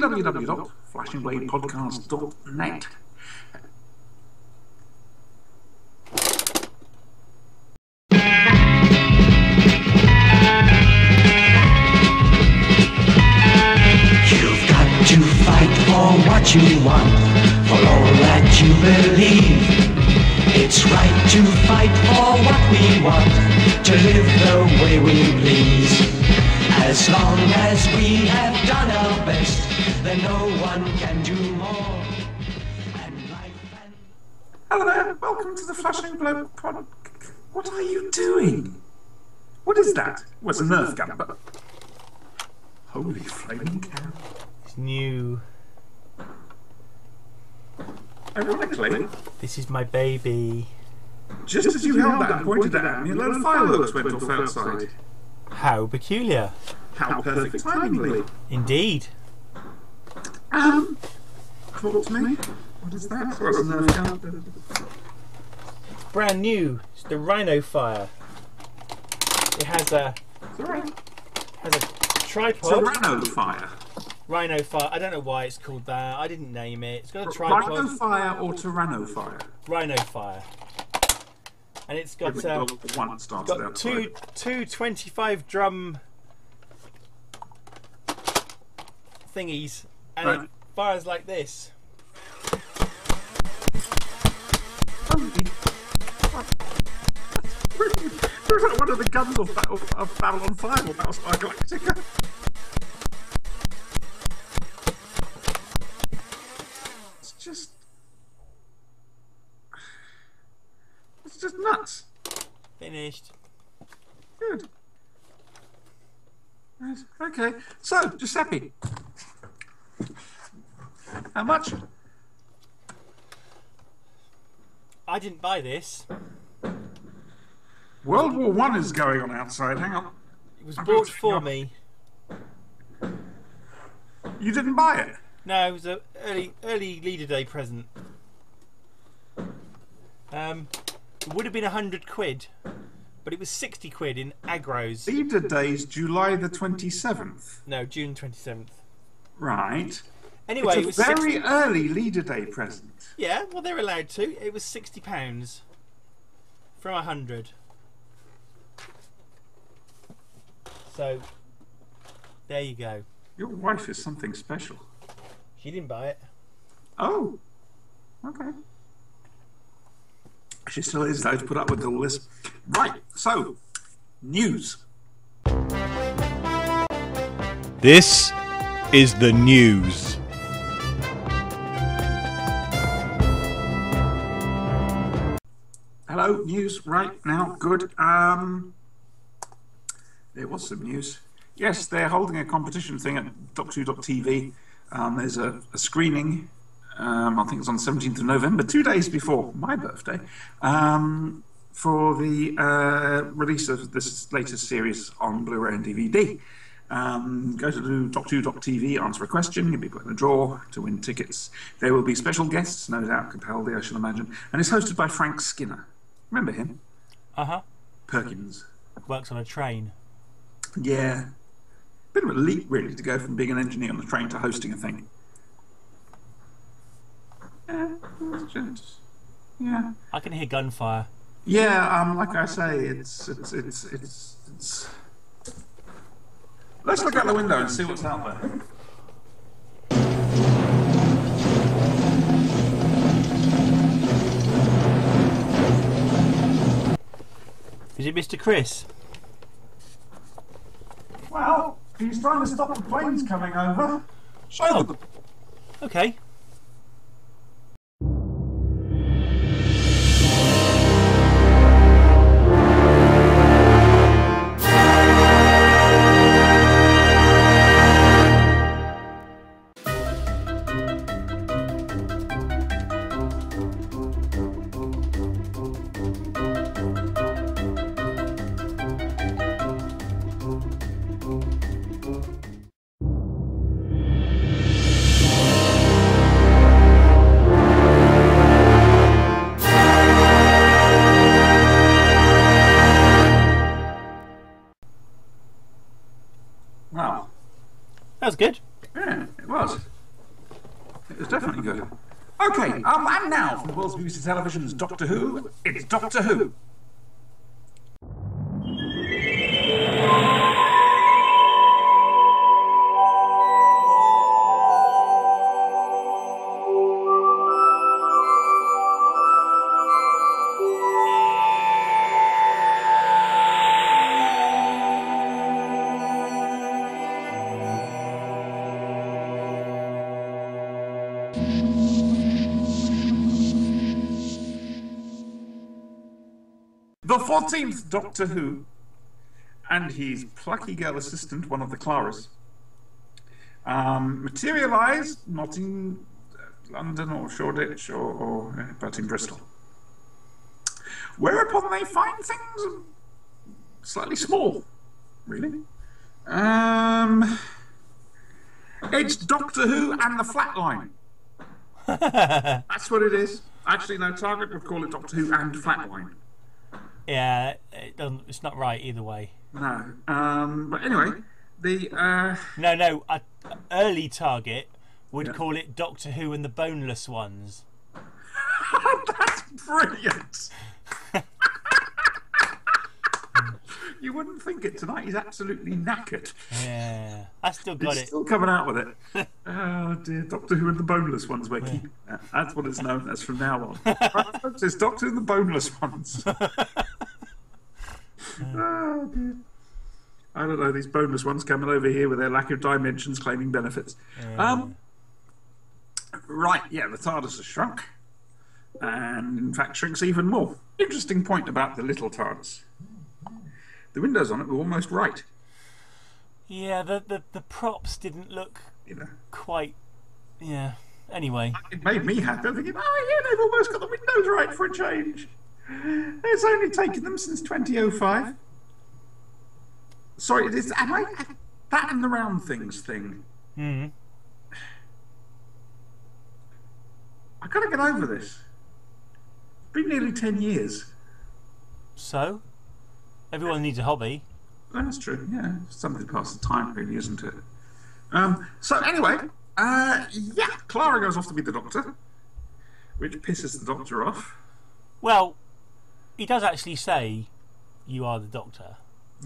www.flashingbladepodcast.net. You've got to fight for what you want, for all that you believe. It's right to fight for what we want, to live the way we please. As long as we have done our best, then no one can do more. Hello there, welcome to the Flashing Blade Pod. What are you doing? What is that? Well, it's a Nerf gun, but... Holy flaming cow. It's new. Ironically, This is my baby. just as you held that and pointed it at me, a load of fireworks went off outside. How peculiar. How perfect timing, Lee. Indeed. Talk to me. What is that? Well, it's a Nerf gun. Brand new. It's the Rhino Fire. It has a tripod. Tyranno fire. Rhino Fire. I don't know why it's called that. I didn't name it. It's got a tripod. Rhino fire or Tyranno fire? Rhino Fire. And it's got One started got outside. two 25 drum thingies, and Right. it fires like this. Looks like one of the guns of Babylon 5 or Battlestar Galactica. It's just nuts. Finished. Good. Right, okay, so Giuseppe, how much? I didn't buy this. World War One is going on outside. Hang on. It was bought for me. You didn't buy it? No, it was an early Leader Day present. It would have been 100 quid, but it was 60 quid in Agros. Leader Day's July the 27th. No, June 27th. Right. Anyway, it It's was a very 60... early Leader Day present. Yeah, well, they're allowed to. It was £60 from 100. So, there you go. Your wife is something special. She didn't buy it. Oh, okay. She still is, though, to put up with all this. Right, so, news. This is the news. Hello, news right now. Good. There was some news. Yes, they're holding a competition thing at doc2.tv. There's a screening. I think it's on the 17th of November, 2 days before my birthday, for the release of this latest series on Blu-ray and DVD. Go to doc2.tv, answer a question, you'll be put in a draw to win tickets. There will be special guests, no doubt, Capaldi, I shall imagine, and it's hosted by Frank Skinner. Remember him? Uh-huh. Perkins. Works on a train. Yeah. Bit of a leap, really, to go from being an engineer on the train to hosting a thing. Yeah. I can hear gunfire. Yeah, like I say, it's. Let's look out the window and see what's out there. Is it Mr. Chris? Well, he's trying to stop the planes coming over. Show them. Okay. Wow. That was good. Yeah, it was. It's definitely good. Okay, and now from the world's BBC television's Doctor Who, it's Doctor Who. The 14th Doctor Who, and his plucky girl assistant, one of the Claras, materialise not in London or Shoreditch but in Bristol. Whereupon they find things slightly small, really. It's Doctor Who and the Flatline. That's what it is. Actually, no, Target would call it Doctor Who and Flatline. Yeah, it's not right either way. No. But anyway, the No. Early Target would call it Doctor Who and the Boneless Ones. That's brilliant. You wouldn't think it tonight. He's absolutely knackered. Yeah, I still got He's it. still coming out with it. Oh dear, Doctor Who and the Boneless Ones. We're keeping that. That's what it's known as from now on. Right, folks, it's Doctor Who and the Boneless Ones. Oh dear. I don't know, these boneless ones coming over here with their lack of dimensions claiming benefits. Right, yeah, the TARDIS has shrunk. And in fact shrinks even more. Interesting point about the little TARDIS. The windows on it were almost right. Yeah, the props didn't look quite. Yeah. Anyway, it made me happy. I'm thinking, oh yeah, they've almost got the windows right for a change. It's only taken them since 2005. Sorry, am I that and the round things thing? Mm-hmm. I gotta get over this. It's been nearly 10 years. So everyone needs a hobby. That's true. Yeah, something to pass the time, really, isn't it? So anyway, yeah, Clara goes off to be the Doctor, which pisses the Doctor off. Well, he does actually say, "You are the Doctor."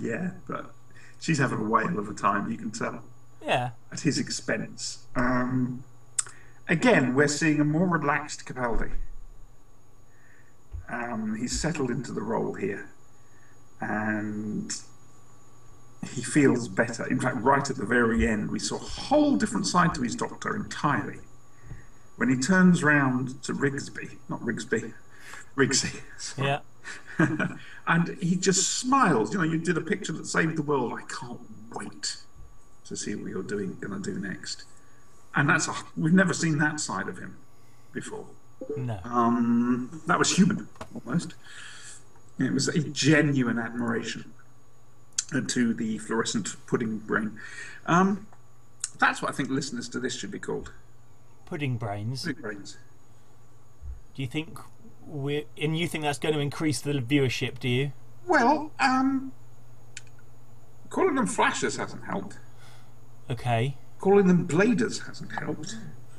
Yeah, but she's having a whale of a time, you can tell. Yeah. At his expense. Again, we're seeing a more relaxed Capaldi. He's settled into the role here. And he feels better. In fact, right at the very end, we saw a whole different side to his Doctor entirely. When he turns round to Rigsby. Sorry. Yeah. And he just smiles. You know, you did a picture that saved the world. I can't wait to see what you're going to do next. And we've never seen that side of him before. No. That was human, almost. It was a genuine admiration to the fluorescent pudding brain. That's what I think listeners to this should be called. Pudding brains. Pudding brains. Do you think you think that's going to increase the viewership, do you? Well, calling them flashers hasn't helped. Okay. Calling them bladers hasn't helped.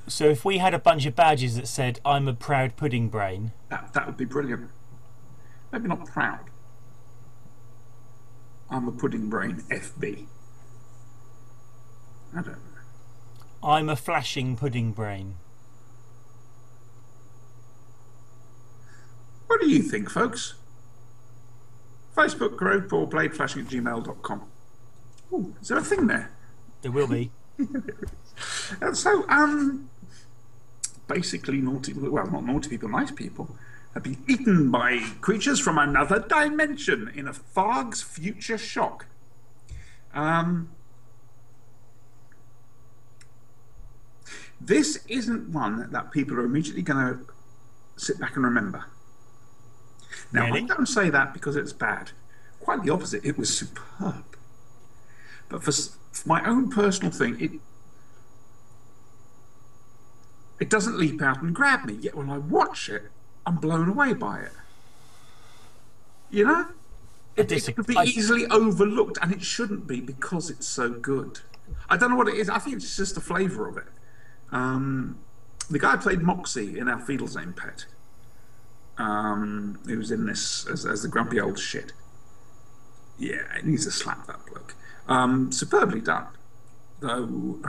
So if we had a bunch of badges that said, "I'm a proud pudding brain," that would be brilliant. Maybe not proud. I'm a pudding brain FB. I don't know. "I'm a flashing pudding brain." What do you think, folks? Facebook group or bladeflashing@gmail.com. Oh, is there a thing there? There will be. So, basically not naughty people, nice people, have been eaten by creatures from another dimension in a Tharg's future shock. This isn't one that people are immediately going to sit back and remember. Now, Really? I don't say that because it's bad. Quite the opposite. It was superb. But for my own personal thing, it doesn't leap out and grab me. Yet when I watch it, I'm blown away by it. You know? It could be easily overlooked, and it shouldn't be because it's so good. I don't know what it is. I think it's just the flavour of it. the guy who played Moxie in Our Fedel's Name Pet, who was in this as the grumpy old shit. Yeah, he needs to slap that bloke. Superbly done, though.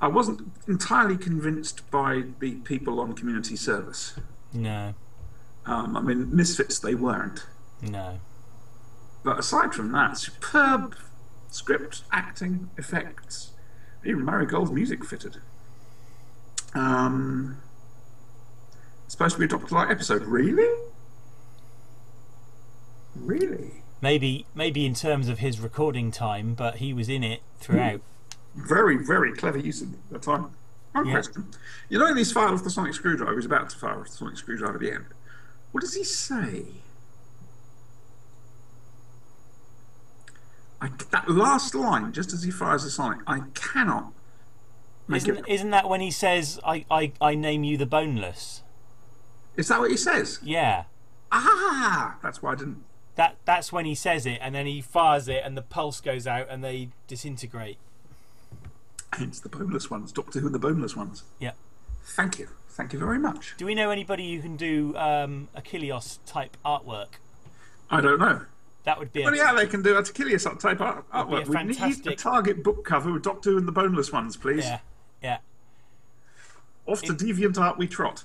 I wasn't entirely convinced by the people on community service. No. I mean, misfits they weren't. No. But aside from that, superb script, acting, effects, even Marigold's music fitted. It's supposed to be a Doctor Light episode. Really? Really? Maybe in terms of his recording time, but he was in it throughout. Very, very clever use of the time. One question. You know, he's fired off the sonic screwdriver. He's about to fire off the sonic screwdriver at the end. What does he say? That last line, just as he fires the sonic, I cannot. Isn't that when he says, I name you the Boneless? Is that what he says? Yeah. Ah! That's why I didn't. That's when he says it, and then he fires it, and the pulse goes out, and they disintegrate. Hence the Boneless Ones. Doctor Who and the Boneless Ones. Yeah. Thank you. Thank you very much. Do we know anybody who can do Achilles type artwork? I don't know. That would be. Well, yeah, they can do a Achilles type artwork. We need a Target book cover with Doctor Who and the Boneless Ones, please. Yeah, yeah. Off to Deviant Art we trot.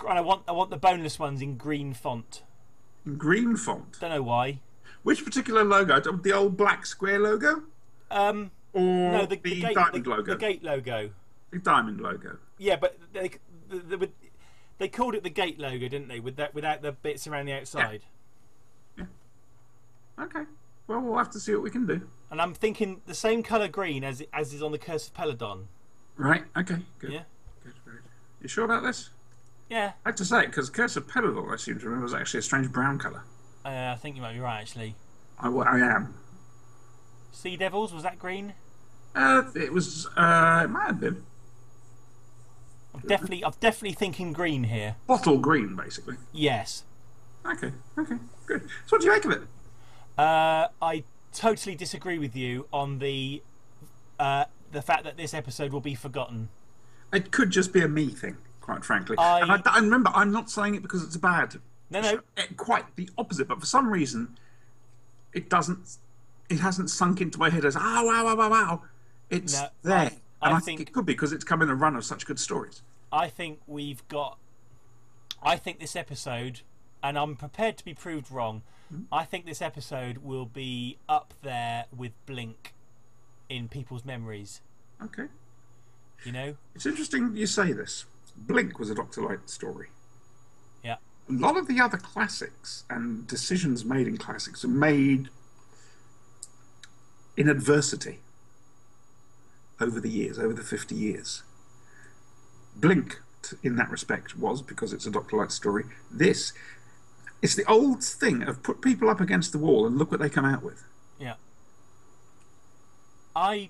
And I want the Boneless Ones in green font. In green font. Don't know why. Which particular logo? The old black square logo? Or no, the diamond logo? The gate logo. The diamond logo. Yeah, but they called it the gate logo, didn't they? Without the bits around the outside. Yeah. Okay. Well, we'll have to see what we can do. And I'm thinking the same colour green as is on the Curse of Peladon. Right. Okay. Good. Yeah. Good. You sure about this? Yeah. I have to say, because Curse of Peladon, I seem to remember, was actually a strange brown colour. I think you might be right, actually. I am. Sea Devils, was that green? It was. It might have been. I'm definitely thinking green here. Bottle green, basically. Yes. Okay. Good. So what do you make of it? I totally disagree with you on the fact that this episode will be forgotten. It could just be a me thing, quite frankly. And remember, I'm not saying it because it's bad. No. Quite the opposite. But for some reason, it hasn't sunk into my head as wow. It's there. And I think it could be because it's come in a run of such good stories. I think this episode, and I'm prepared to be proved wrong, I think this episode will be up there with Blink in people's memories. Okay. You know? It's interesting you say this. Blink was a Dr. Light story. Yeah. A lot of the other classics and decisions made in classics are made in adversity over the years, over the 50 years. Blink, in that respect, was, because it's a Dr. Light story, it's the old thing of put people up against the wall and look what they come out with. Yeah. I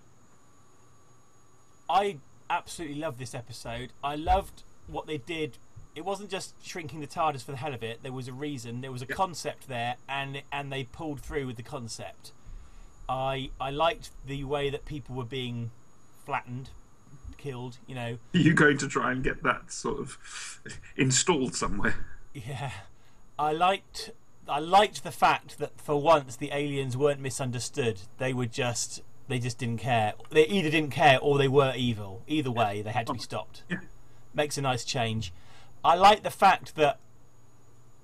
absolutely loved this episode. I loved what they did. It wasn't just shrinking the TARDIS for the hell of it. There was a reason. There was a concept there, and they pulled through with the concept. I liked the way that people were being flattened, killed, you know. Are you going to try and get that sort of installed somewhere? Yeah. I liked the fact that for once the aliens weren't misunderstood. They just didn't care. They either didn't care or they were evil. Either way, they had to be stopped. Yeah. Makes a nice change. I like the fact that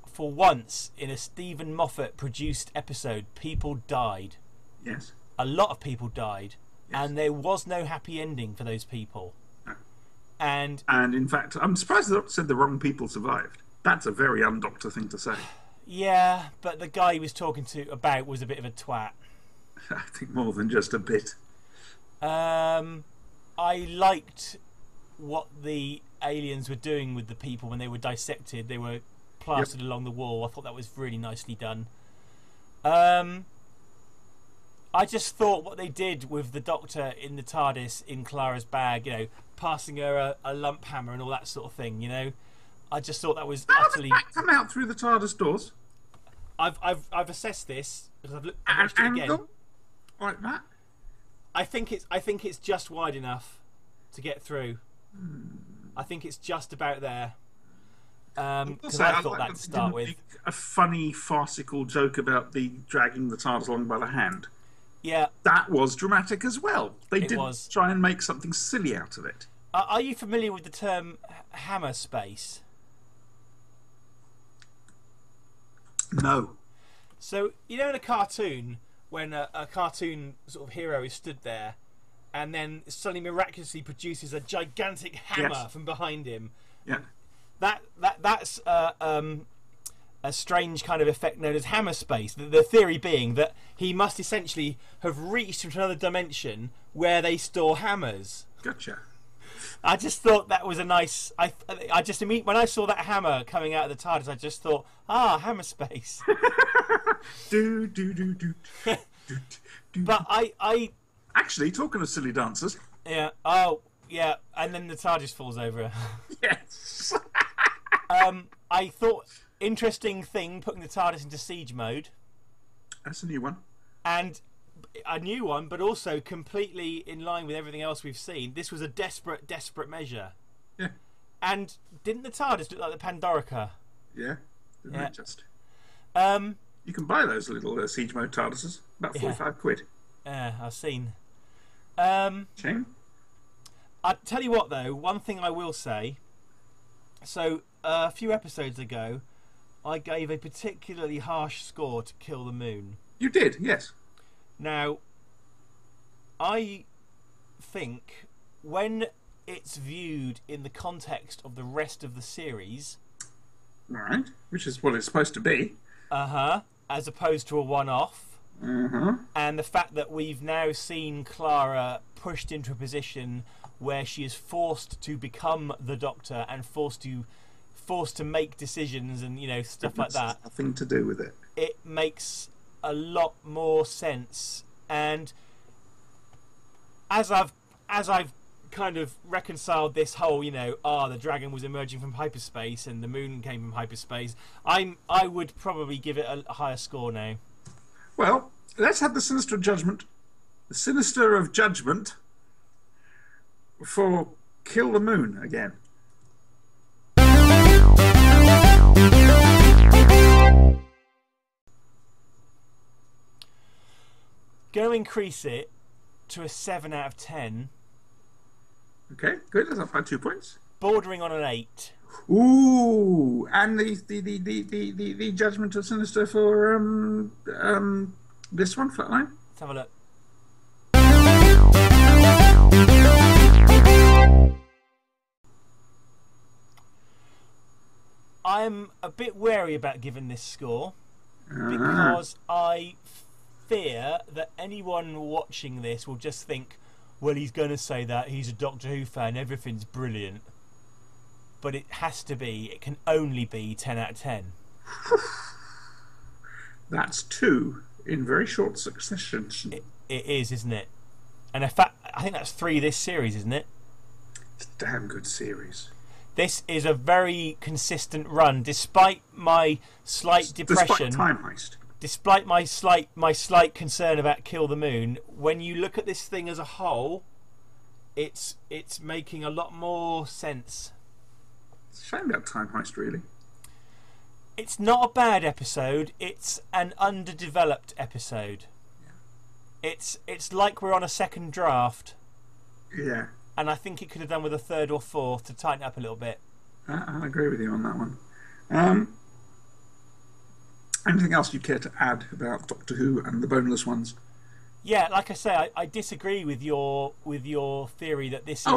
for once in a Stephen Moffat produced episode, people died. Yes. A lot of people died. Yes. And there was no happy ending for those people. No. And in fact, I'm surprised the doctor said the wrong people survived. That's a very undoctor thing to say. Yeah, but the guy he was talking about was a bit of a twat. I think more than just a bit. I liked what the aliens were doing with the people when they were dissected. They were plastered along the wall. I thought that was really nicely done. I just thought what they did with the Doctor in the TARDIS in Clara's bag, you know, passing her a lump hammer and all that sort of thing, you know. I just thought that was utterly. How did that come out through the TARDIS doors? I've assessed this because I've watched it again. Like that? I think it's just wide enough to get through. I think it's just about there. Because Also, I thought like that that to they start didn't with. make a funny, farcical joke about the dragging the TARDIS along by the hand. Yeah, That was dramatic as well. They It did was. try and make something silly out of it. are you familiar with the term hammer space? No. So, you know in a cartoon, when a cartoon sort of hero is stood there and then suddenly miraculously produces a gigantic hammer Yes. from behind him, Yeah. that's a strange kind of effect known as hammer space. The theory being that he must essentially have reached into another dimension where they store hammers. Gotcha. I just thought that was a nice. I just when I saw that hammer coming out of the TARDIS, I just thought, hammer space. Do, do, do, do. do, do. But I Actually, talking of silly dancers. yeah. Oh yeah. And then the TARDIS falls over. Yes. I thought interesting thing putting the TARDIS into siege mode, That's a new one. and a new one, but also completely in line with everything else we've seen. This was a desperate measure. Yeah. And didn't the TARDIS look like the Pandorica? Yeah. Isn't Yeah. it just? Um, You can buy those little siege mode TARDISes. About 45 quid. I've seen. Shame. I tell you what, though, one thing I will say. So a few episodes ago, I gave a particularly harsh score to Kill the Moon. You did, yes. Now, I think when it's viewed in the context of the rest of the series, Right. Which is what it's supposed to be. as opposed to a one-off, and the fact that we've now seen Clara pushed into a position where she is forced to become the Doctor and forced to make decisions and stuff like that. Nothing to do with it. It makes a lot more sense. And as I've kind of reconciled this whole, the dragon was emerging from hyperspace and the moon came from hyperspace, I would probably give it a higher score now. Well, let's have the Sinister of Judgment. The Sinister of Judgment for Kill the Moon again. Going to increase it to a 7 out of 10, Okay, good. That's up by 2 points. bordering on an 8. Ooh, and the Judgment of Sinister for this one, Flatline. Let's have a look. I'm a bit wary about giving this score because I fear that anyone watching this will just think, well, he's going to say that he's a Doctor Who fan, everything's brilliant. But it can only be 10 out of 10. That's 2 in very short succession. It is, isn't it? And in fact, I think that's 3 this series, isn't it? It's a damn good series. This is a very consistent run, despite my slight depression. Despite Time Heist. Despite my slight concern about Kill the Moon, when you look at this thing as a whole, it's making a lot more sense. It's a shame about Time Heist, really. It's not a bad episode. It's an underdeveloped episode. Yeah. It's like we're on a second draft. Yeah. And I think it could have done with a third or fourth to tighten up a little bit. I agree with you on that one. Anything else you'd care to add about Doctor Who and the boneless ones? Yeah, like I say, I disagree with your theory that this is.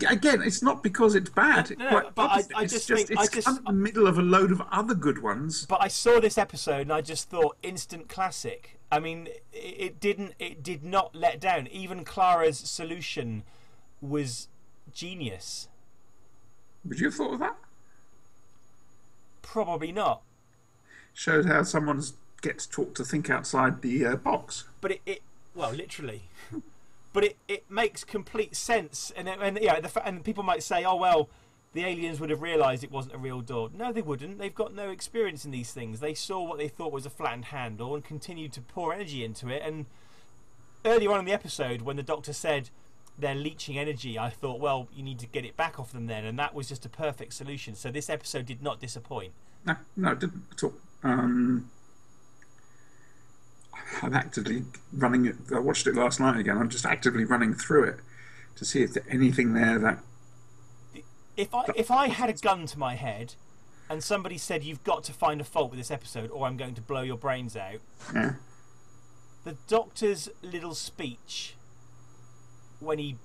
Again, it's not because it's bad. No, but I just think it's kind of in the middle of a load of other good ones. But I saw this episode and I just thought instant classic. I mean, it did not let down. Even Clara's solution was genius. Would you have thought of that? Probably not. Shows how someone gets taught to think outside the box. But well, literally. But it makes complete sense, and people might say, oh well, the aliens would have realised it wasn't a real door. No, they wouldn't. They've got no experience in these things. They saw what they thought was a flattened handle and continued to pour energy into it. And earlier on in the episode, when the Doctor said, they're leeching energy, I thought, well, you need to get it back off them then, and that was just a perfect solution. So this episode did not disappoint. No, it didn't at all. I'm actively running it. I watched it last night again. I'm just actively running through it to see if there's anything there that... If I had a gun to my head and somebody said, you've got to find a fault with this episode or I'm going to blow your brains out, Yeah. the Doctor's little speech when he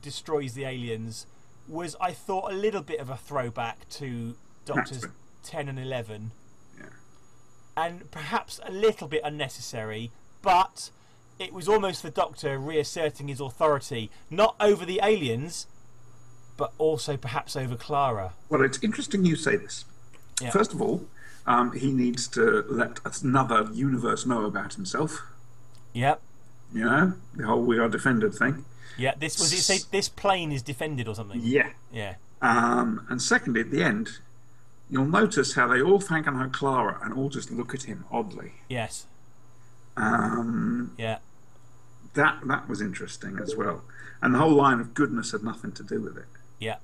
destroys the aliens was, I thought, a little bit of a throwback to Doctors 10 and 11. Yeah. And perhaps a little bit unnecessary, but it was almost the Doctor reasserting his authority, not over the aliens, but also perhaps over Clara. Well, it's interesting you say this. Yeah. First of all, he needs to let another universe know about himself. Yep. You know, the whole "we are defended" thing. Yeah, this was it. Say this plane is defended or something. Yeah. Yeah. And secondly, at the end, you'll notice how they all thank and her Clara and all just look at him oddly. Yes. Yeah. Yeah. That was interesting as well. And the whole line of goodness had nothing to do with it. Yeah.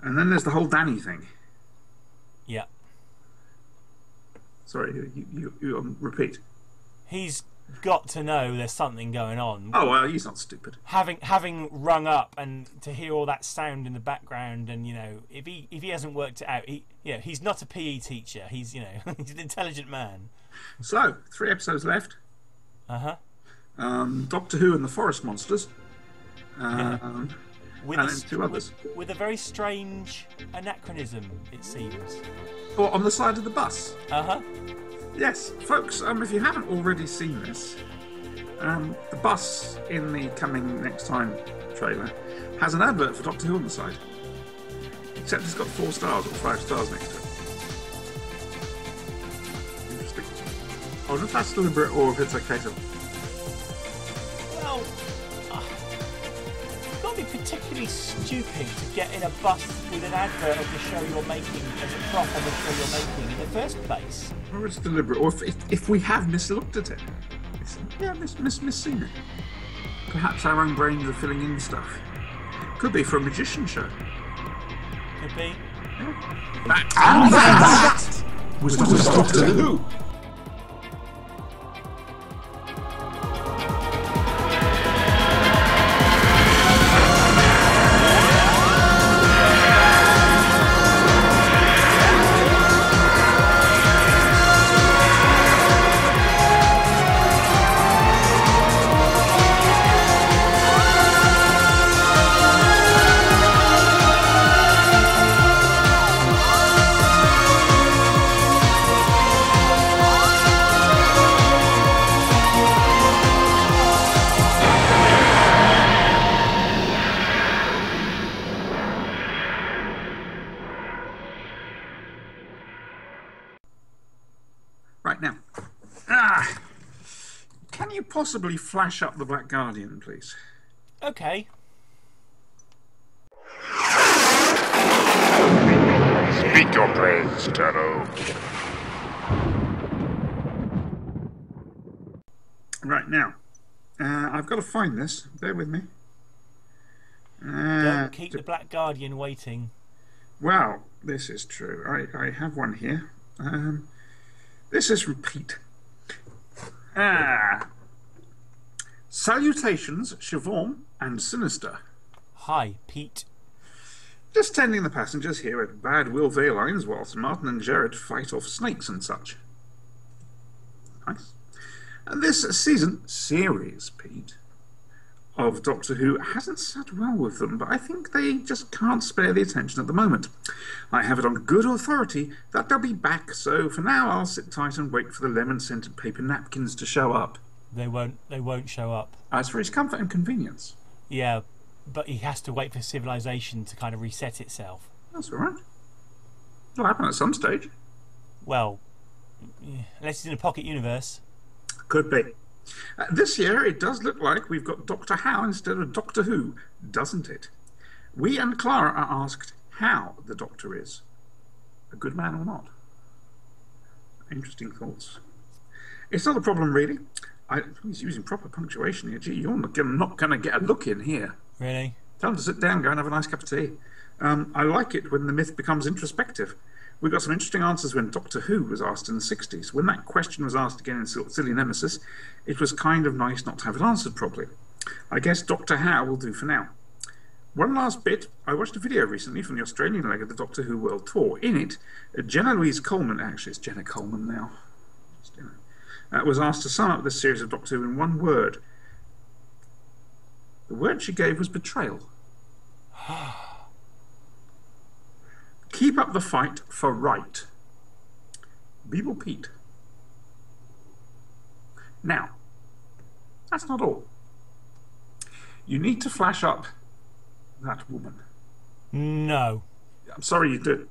And then there's the whole Danny thing. Yeah. Sorry, you repeat. He's got to know there's something going on. Oh, well, he's not stupid. Having rung up and to hear all that sound in the background, and if he hasn't worked it out, he's not a PE teacher. He's he's an intelligent man. So 3 episodes left. Doctor Who and the Forest Monsters. And then 2 others. With a very strange anachronism, it seems. Or on the side of the bus. Yes, folks, if you haven't already seen this, the bus in the Coming Next Time trailer has an advert for Doctor Who on the side. Except it's got 4 stars or 5 stars next to it. Interesting. I wonder if that's deliberate or if it's a case of... Well, you've got to be particularly stupid to get in a bus with an advert of the show you're making as a prop on the show you're making in the first place. Or it's deliberate, or if we have mislooked at it. Misseen it. Perhaps our own brains are filling in stuff. Could be for a magician show. Could be. Yeah. That was Doctor Who. Right now, can you possibly flash up the Black Guardian, please? Okay. Speak your praise, Turbo. Right now, I've got to find this. Bear with me. Don't keep the Black Guardian waiting. Well, this is true. I have one here. This is from Pete. Salutations, Siobhan and Sinister. Hi, Pete. Just tending the passengers here at Bad Will Airlines whilst Martin and Jared fight off snakes and such. Nice. And this series, Pete, of Doctor Who hasn't sat well with them, but I think they just can't spare the attention at the moment. I have it on good authority that they'll be back, so for now I'll sit tight and wait for the lemon-scented paper napkins to show up. They won't show up. As for his comfort and convenience. Yeah, but he has to wait for civilization to kind of reset itself. That's all right. It'll happen at some stage. Well, unless it's in a pocket universe. Could be. This year, it does look like we've got Doctor How instead of Doctor Who, doesn't it? We and Clara are asked how the Doctor is. A good man or not? Interesting thoughts. It's not a problem, really. He's using proper punctuation here. Gee, you're not going to get a look in here. Really? Tell him to sit down, go and have a nice cup of tea. I like it when the myth becomes introspective. We got some interesting answers when Doctor Who was asked in the 60s. When that question was asked again in Silly Nemesis, it was kind of nice not to have it answered properly. I guess Doctor How will do for now. One last bit. I watched a video recently from the Australian leg of the Doctor Who World Tour. In it, Jenna Louise Coleman, actually it's Jenna Coleman now, was asked to sum up this series of Doctor Who in one word. The word she gave was betrayal. Keep up the fight for right. Beeble Pete. Now, that's not all. You need to flash up that woman. No. I'm sorry you do.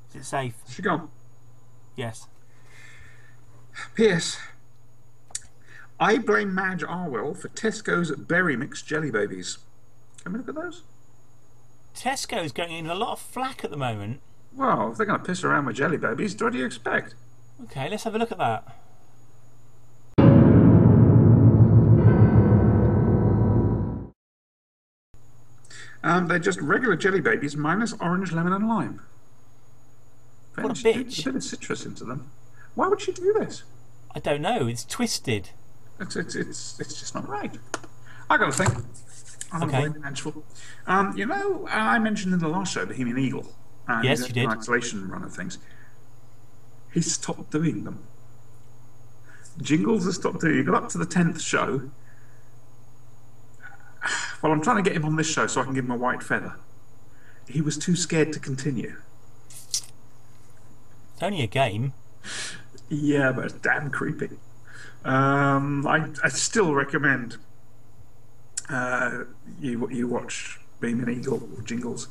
Is it safe? She gone. Yes. P.S. I blame Madge Arwell for Tesco's berry mix jelly babies. Can we look at those? Tesco's going in a lot of flack at the moment. Well, if they're going to piss around with jelly babies, what do you expect? Okay, let's have a look at that. They're just regular jelly babies minus orange, lemon and lime. What a She did bitch. a bit of citrus into them. Why would she do this? I don't know. It's twisted. It's just not right. I got to think. I'm Okay. vengeful. You know, I mentioned in the last show Bohemian Eagle. Yes, his you did. Isolation run of things. He stopped doing them. Jingles has stopped doing. He got up to the 10th show. Well, I'm trying to get him on this show so I can give him a white feather. He was too scared to continue. It's only a game. Yeah, but it's damn creepy. I still recommend you watch Bohemian Eagle or Jingles.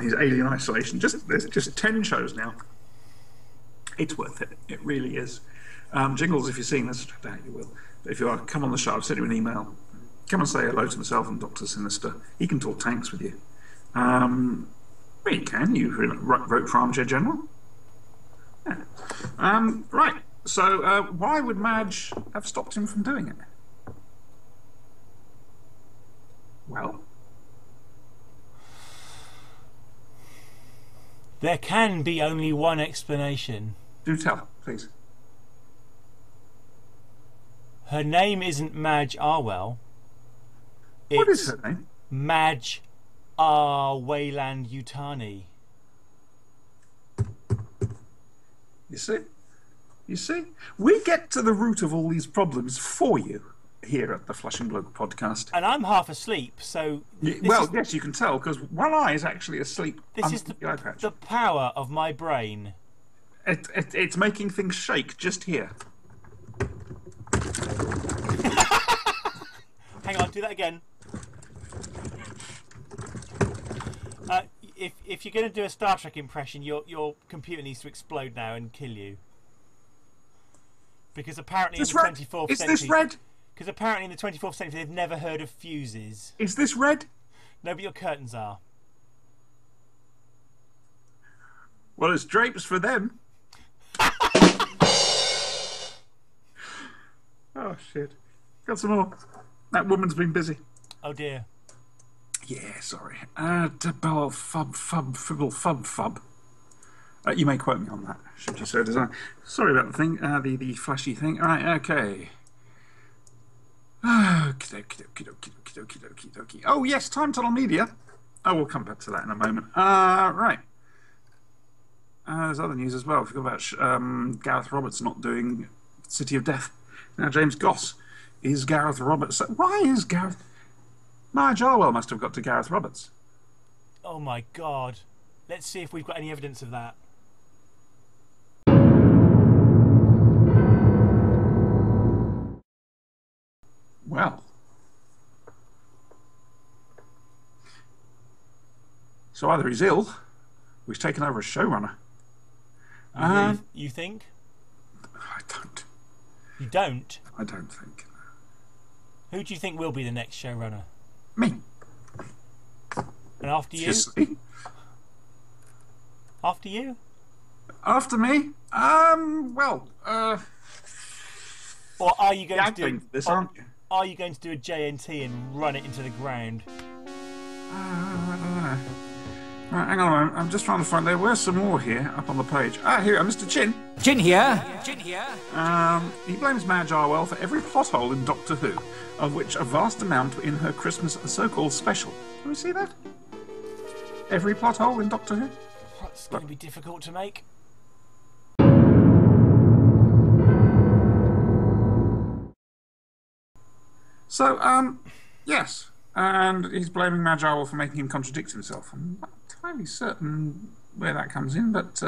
His Alien Isolation. There's just 10 shows now. It's worth it. It really is. Jingles, if you're seeing this, I doubt you will. But if you are, come on the show. I've sent you an email. Come and say hello to myself and Dr. Sinister. He can talk tanks with you. Well, you can. You wrote for Armchair General. Yeah. Right. So, why would Madge have stopped him from doing it? Well, There can be only one explanation. do tell, please. Her name isn't Madge Arwell. What It's is her name? Madge Wayland Utani. You see? You see? We get to the root of all these problems for you here at the Flushing Bloke podcast. And I'm half asleep, so Yes, you can tell, because one eye is actually asleep. this is under eye patch. the power of my brain. It's making things shake just here. Hang on, do that again. If you're going to do a Star Trek impression, your computer needs to explode now and kill you. Because apparently in the 24th Is century... this red? Because apparently in the 24th century they've never heard of fuses. Is this red? No, but your curtains are. Well, it's drapes for them. Oh, shit. Got some more. That woman's been busy. Oh dear. Yeah, sorry. Fub. You may quote me on that, should you so desire. Sorry about the thing, the flashy thing. All right, okay. Okie. Oh, yes, Time Tunnel Media. Oh, we'll come back to that in a moment. Right. There's other news as well. I forgot about Gareth Roberts not doing City of Death. Now, James Goss is Gareth Roberts. Why is Gareth... Madge Arwell must have got to Gareth Roberts. Oh my god. Let's see if we've got any evidence of that. Well. So either he's ill, or he's taken over as showrunner. You think? I don't. You don't? I don't think. Who do you think will be the next showrunner? Me. And after you? Obviously. After you? After me? Well, Or are you going yeah, to do this, aren't you? Are you going to do a JNT and run it into the ground? I don't know. Right, hang on a moment. I'm just trying to find. There were some more here up on the page. Here, Mr. Chin. Chin here. Chin here. He blames Madge Arwell for every plot hole in Doctor Who, of which a vast amount were in her Christmas so-called special. Can we see that? Every plot hole in Doctor Who? That's going to be difficult to make. So, yes. And he's blaming Madge Arwell for making him contradict himself. I'm not entirely certain where that comes in, but...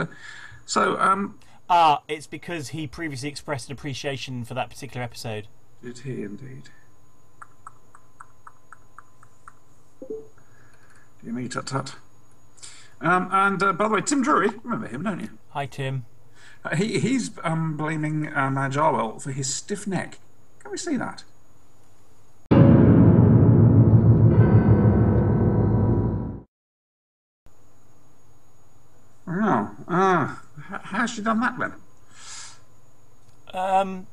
It's because he previously expressed an appreciation for that particular episode. Did he indeed? Dear me, tut-tut. By the way, Tim Drury, remember him, don't you? Hi, Tim. He's blaming Madge Arwell for his stiff neck. Can we see that? Oh, how's she done that then?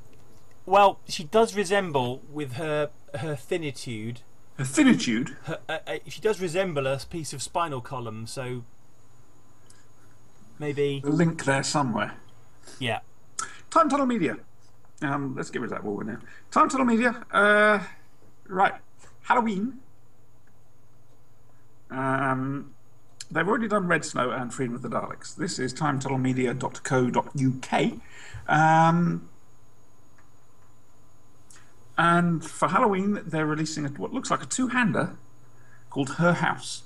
Well, she does resemble with her finitude. Her finitude? She does resemble a piece of spinal column, so maybe... The link there somewhere. Yeah. Time Tunnel Media. Let's get rid of that wall now. Time Tunnel Media. Right. Halloween. They've already done Red Snow and Freedom of the Daleks. This is timetunnelmedia.co.uk. And for Halloween, they're releasing what looks like a two-hander called Her House.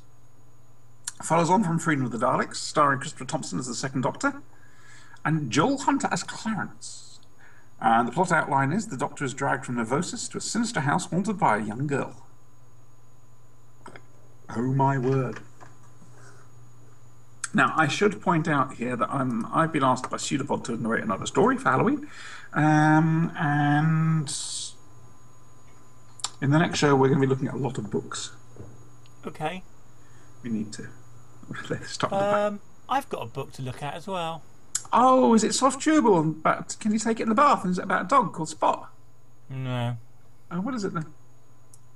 Follows on from Freedom of the Daleks, starring Christopher Thompson as the Second Doctor and Joel Hunter as Clarence. And the plot outline is the Doctor is dragged from Novosis to a sinister house haunted by a young girl. Oh my word. Now, I should point out here that I've been asked by Pseudopod to narrate another story for Halloween. And in the next show, we're going to be looking at a lot of books. Okay. We need to. Let's start with the back. I've got a book to look at as well. Oh, is it soft chewable? But can you take it in the bath? And is it about a dog called Spot? No. Oh, what is it then?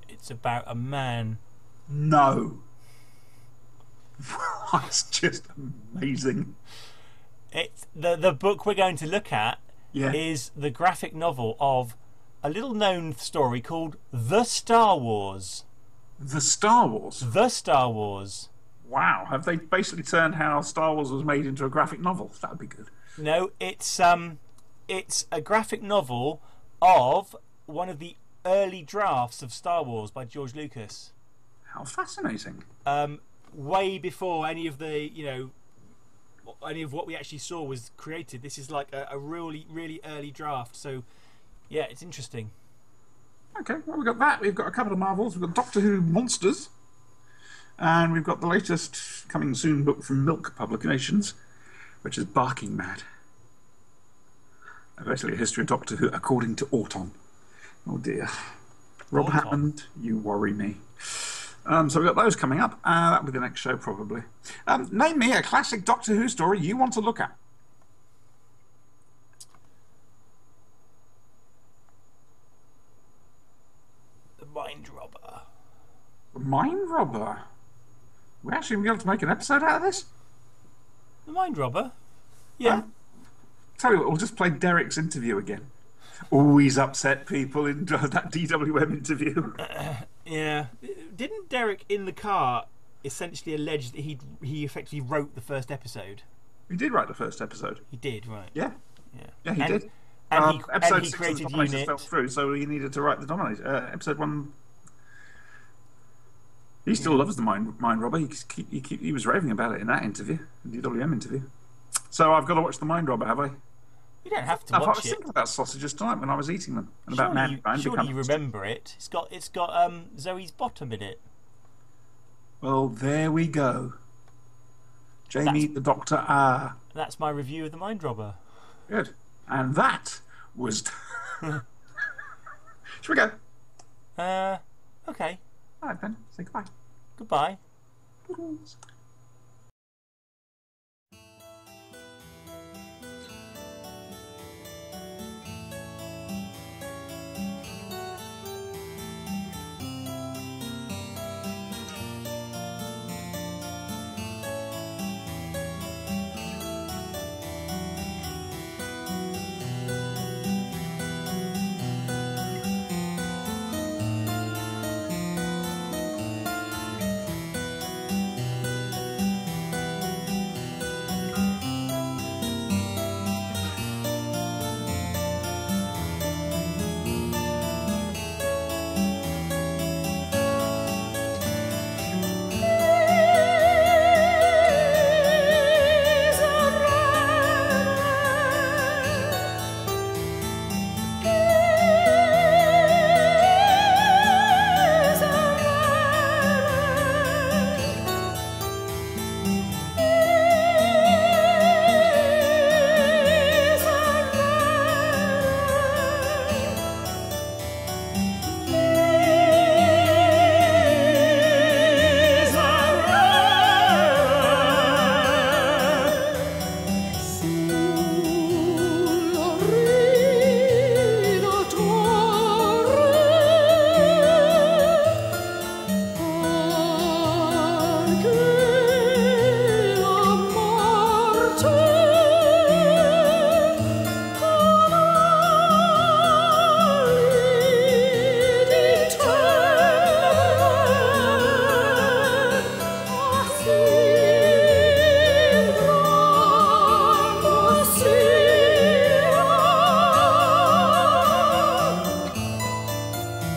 It's about a man. No. That's just amazing. It's the book we're going to look at is the graphic novel of a little known story called The Star Wars. The Star Wars? The Star Wars. Wow. Have they basically turned how Star Wars was made into a graphic novel? That would be good. No, it's a graphic novel of one of the early drafts of Star Wars by George Lucas. How fascinating. Way before any of the, any of what we actually saw was created. This is like a really, really early draft. So, yeah, it's interesting. Okay, well, we've got that. We've got a couple of Marvels. We've got Doctor Who Monsters. And we've got the latest coming soon book from Milk Publications, which is Barking Mad. Basically a history of Doctor Who according to Auton. Oh dear. Rob Auton. Hammond, you worry me. So we've got those coming up. That'll be the next show, probably. Name me a classic Doctor Who story you want to look at. The Mind Robber. The Mind Robber? We're actually going to be able to make an episode out of this? The Mind Robber? Yeah. Tell you what, we'll just play Derek's interview again. Always upset people in that DWM interview. Yeah. Didn't Derek in the car essentially allege that he effectively wrote the first episode? He did write the first episode. He did, right? Yeah. Yeah. Yeah, he did. And episode he 6 created of the Dominators Unit. fell through, so he needed to write the Dominators. Episode 1. He still loves the Mind Robber. He was raving about it in that interview, the DWM interview. So I've got to watch the Mind Robber, have I? You don't have to I watch was it. thinking about sausages tonight when I was eating them, and about mankind Surely you becoming remember it. It's got Zoe's bottom in it. Well, there we go. Jamie the Doctor Ah. That's my review of The Mind Robber. Good. And that was... Shall we go? Okay. All right, Ben. Say goodbye. Goodbye. Toodles.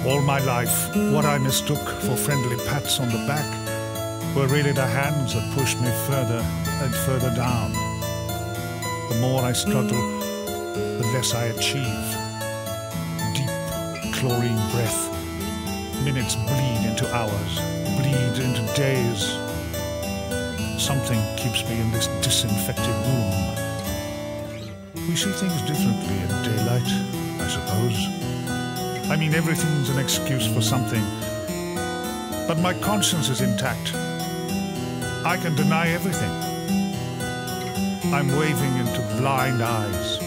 All my life, what I mistook for friendly pats on the back were really the hands that pushed me further and further down. The more I struggle, the less I achieve. Deep chlorine breath. Minutes bleed into hours, bleed into days. Something keeps me in this disinfected room. We see things differently in daylight, I suppose. I mean, everything's an excuse for something. But my conscience is intact. I can deny everything. I'm waving into blind eyes.